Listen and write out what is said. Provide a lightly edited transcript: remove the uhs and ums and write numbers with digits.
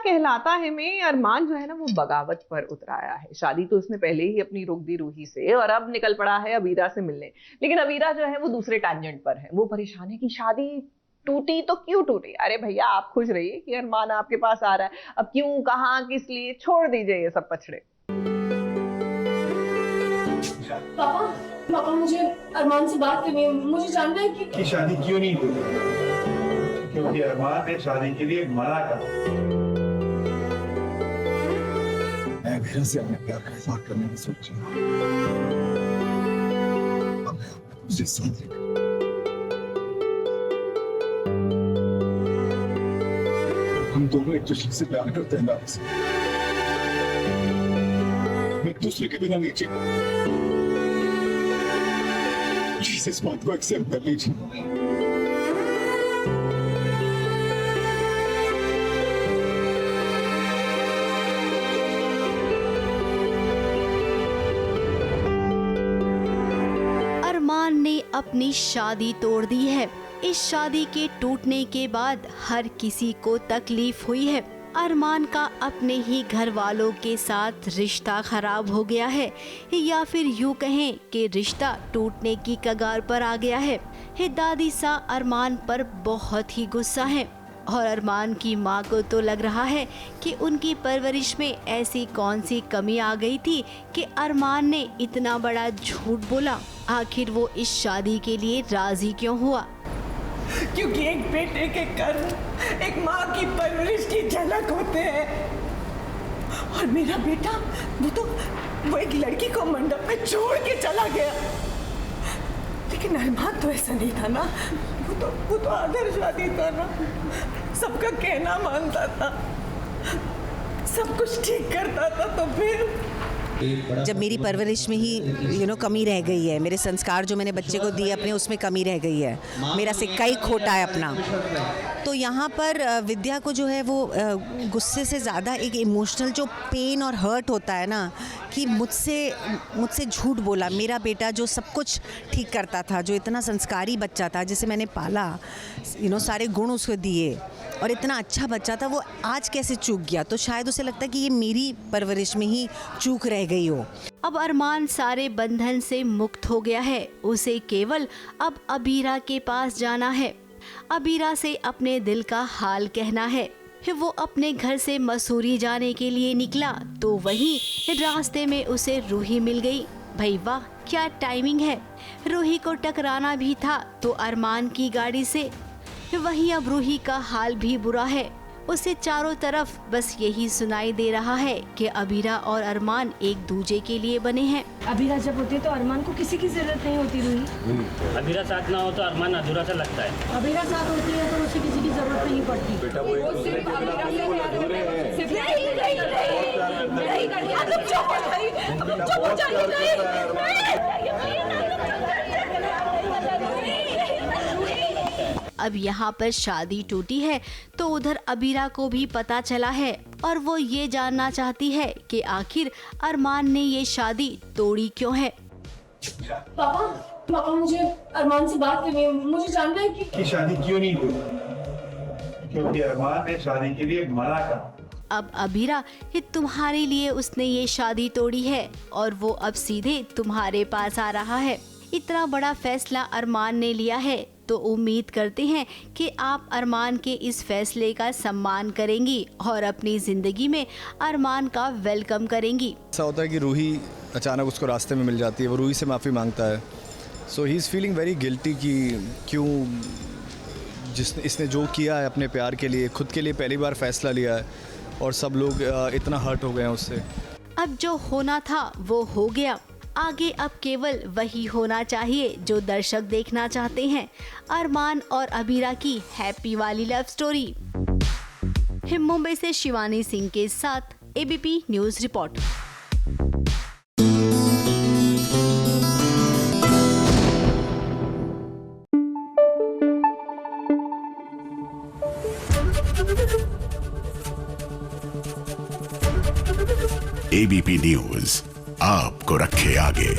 कहलाता है में अरमान जो है ना वो बगावत पर उतराया है। शादी तो उसने पहले ही अपनी रोक दी रूही से और अब निकल पड़ा है अबीरा से मिलने। लेकिन अबीरा जो है वो दूसरे टैंजेंट पर है। वो परेशान है कि शादी टूटी तो क्यों टूटी। अरे भैया आप खुश रहिए कि अरमान आपके पास आ रहा है। अब क्यों, कहाँ, किस लिए, छोड़ दीजिए ये सब पछड़े। पापा पापा मुझे अरमान से बात करनी है। मुझे जानना है कि शादी क्यों नहीं हुई, क्योंकि अरमान ने शादी के लिए मना कर। मैं अबीरा से अपने प्यार का इज़हार करने की सोची। अब मैं उसे साथ लेकर हम दोनों एक दूसरे से प्यार करते हैं ना। एक दूसरे के बिना नहीं जी। इस बात को एक्सेप्ट कर लीजिए। अरमान ने अपनी शादी तोड़ दी है। इस शादी के टूटने के बाद हर किसी को तकलीफ हुई है। अरमान का अपने ही घर वालों के साथ रिश्ता खराब हो गया है, या फिर यूँ कहें कि रिश्ता टूटने की कगार पर आ गया है। दादी सा अरमान पर बहुत ही गुस्सा है और अरमान की माँ को तो लग रहा है कि उनकी परवरिश में ऐसी कौन सी कमी आ गई थी कि अरमान ने इतना बड़ा झूठ बोला। आखिर वो इस शादी के लिए राजी क्यों हुआ? क्योंकि एक बेटे के कर्म एक माँ की परवरिश की झलक होते हैं। और मेरा बेटा वो एक लड़की को मंडप में छोड़ के चला गया। लेकिन अरमान तो ऐसा नहीं था ना। वो तो आदर्श शादी था ना। सबका कहना मानता था, सब कुछ ठीक करता था। तो फिर जब मेरी परवरिश में ही कमी रह गई है, मेरे संस्कार जो मैंने बच्चे को दिए अपने उसमें कमी रह गई है, मेरा सिक्का ही खोटा है अपना, तो यहाँ पर विद्या को जो है वो गुस्से से ज़्यादा एक इमोशनल जो पेन और हर्ट होता है ना, कि मुझसे झूठ बोला। मेरा बेटा जो सब कुछ ठीक करता था, जो इतना संस्कारी बच्चा था, जिसे मैंने पाला, सारे गुण उसको दिए और इतना अच्छा बच्चा था, वो आज कैसे चूक गया। तो शायद उसे लगता है कि ये मेरी परवरिश में ही चूक रह गई हो। अब अरमान सारे बंधन से मुक्त हो गया है। उसे केवल अब अबीरा के पास जाना है, अबीरा से अपने दिल का हाल कहना है। वो अपने घर से मसूरी जाने के लिए निकला तो वहीं रास्ते में उसे रूही मिल गई। भाई वाह, क्या टाइमिंग है। रूही को टकराना भी था तो अरमान की गाड़ी से। वहीं अब रूही का हाल भी बुरा है। उसे चारों तरफ बस यही सुनाई दे रहा है कि अबीरा और अरमान एक दूजे के लिए बने हैं। अबीरा जब होती है तो अरमान को किसी की जरूरत नहीं होती। रूही अबीरा साथ ना हो तो अरमान अधूरा सा लगता है। अबीरा साथ होती है तो उसे किसी की जरूरत नहीं पड़ती। बेटा वो एक दूसरे के बिना अधूरे हैं। अब यहाँ पर शादी टूटी है तो उधर अबीरा को भी पता चला है और वो ये जानना चाहती है कि आखिर अरमान ने ये शादी तोड़ी क्यों है। पापा मुझे अरमान से बात करनी है। मुझे जानना है कि शादी क्यों नहीं हुई, क्योंकि अरमान ने शादी के लिए मना कर। अब अबीरा तुम्हारे लिए उसने ये शादी तोड़ी है और वो अब सीधे तुम्हारे पास आ रहा है। इतना बड़ा फैसला अरमान ने लिया है तो उम्मीद करते हैं कि आप अरमान के इस फैसले का सम्मान करेंगी और अपनी जिंदगी में अरमान का वेलकम करेंगी। ऐसा होता है कि रूही अचानक उसको रास्ते में मिल जाती है, वो रूही से माफ़ी मांगता है। So he is feeling very guilty कि क्यों इसने जो किया है अपने प्यार के लिए, खुद के लिए पहली बार फैसला लिया है और सब लोग इतना हर्ट हो गए हैं उससे। अब जो होना था वो हो गया। आगे अब केवल वही होना चाहिए जो दर्शक देखना चाहते हैं, अरमान और अबीरा की हैप्पी वाली लव स्टोरी। मुंबई से शिवानी सिंह के साथ ABP news report. ABP news आपको रखे आगे।